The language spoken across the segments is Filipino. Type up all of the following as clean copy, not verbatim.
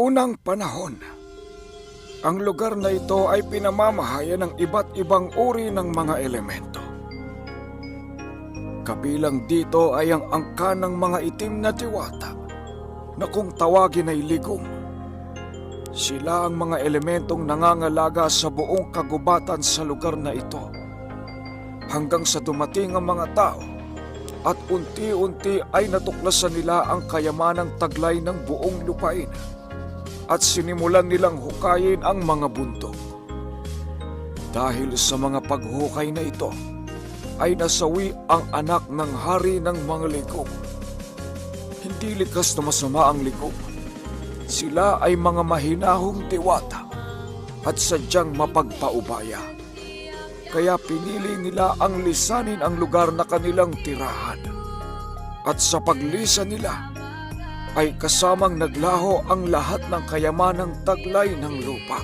unang panahon, ang lugar na ito ay pinamamahayan ng iba't ibang uri ng mga elemento. Kabilang dito ay ang angka ng mga itim na diwata na kung tawagin ay ligum. Sila ang mga elementong nangangalaga sa buong kagubatan sa lugar na ito hanggang sa dumating ang mga tao at unti-unti ay natuklasan nila ang kayamanang taglay ng buong lupain at sinimulan nilang hukayin ang mga bundok. Dahil sa mga paghukay na ito, ay nasawi ang anak ng hari ng mga ligum. Hindi likas na masama ang ligum. Sila ay mga mahinahong diwata at sadyang mapagpaubaya. Kaya pinili nila ang lisanin ang lugar na kanilang tirahan. At sa paglisan nila, ay kasamang naglaho ang lahat ng kayamanang taglay ng lupa.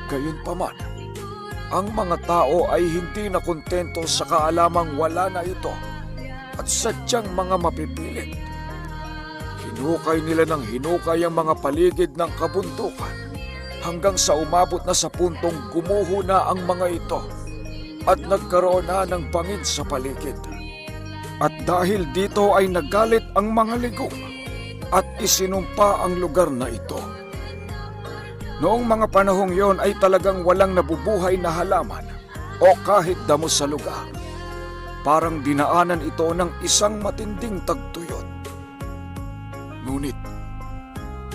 Gayunpaman, ang mga tao ay hindi nakontento sa kaalamang wala na ito at sadyang mga mapipilit. Hinukay nila ng hinukay ang mga paligid ng kabundukan hanggang sa umabot na sa puntong gumuho na ang mga ito at nagkaroon na ng bangin sa paligid. At dahil dito ay nagalit ang mga ligum at isinumpa ang lugar na ito. Noong mga panahong yon ay talagang walang nabubuhay na halaman o kahit damo sa lugar. Parang dinaanan ito ng isang matinding tagtuyot. Ngunit,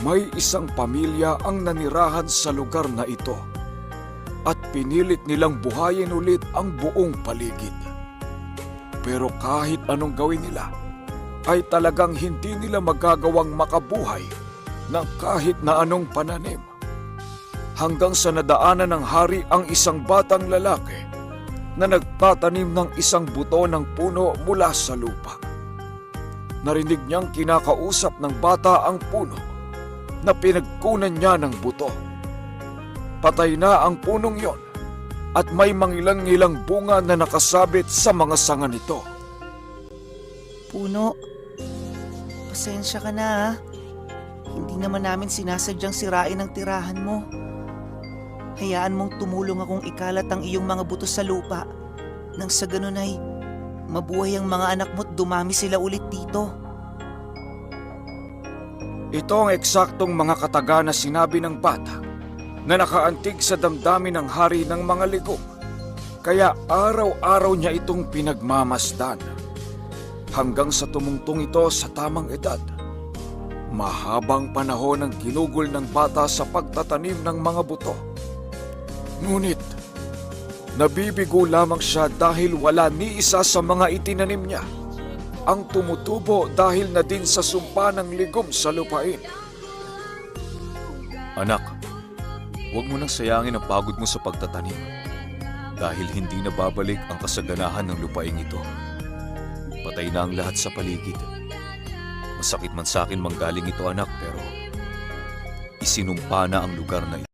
may isang pamilya ang nanirahan sa lugar na ito at pinilit nilang buhayin ulit ang buong paligid. Pero kahit anong gawin nila, ay talagang hindi nila magagawang makabuhay ng kahit na anong pananim. Hanggang sa nadaanan ng hari ang isang batang lalaki na nagtatanim ng isang buto ng puno mula sa lupa. Narinig niyang kinakausap ng bata ang puno na pinagkunan niya ng buto. Patay na ang punong yon at may mangilang-ngilang bunga na nakasabit sa mga sanga nito. Puno, pasensya ka na ha. Hindi naman namin sinasadyang sirain ang tirahan mo. Hayaan mong tumulong akong ikalat ang iyong mga buto sa lupa nang sa ganun ay mabuhay ang mga anak mo't dumami sila ulit dito. Ito ang eksaktong mga kataga na sinabi ng bata na nakaantig sa damdamin ng hari ng mga ligum. Kaya araw-araw niya itong pinagmamasdan hanggang sa tumungtong ito sa tamang edad. Mahabang panahon ang ginugol ng bata sa pagtatanim ng mga buto. Ngunit, nabibigo lamang siya dahil wala ni isa sa mga itinanim niya ang tumutubo dahil na din sa sumpa ng ligum sa lupain. Anak, huwag mo nang sayangin ang pagod mo sa pagtatanim dahil hindi na babalik ang kasaganahan ng lupain ito. Patay na ang lahat sa paligid. Masakit man sa akin manggaling ito, anak, pero isinumpa na ang lugar na ito.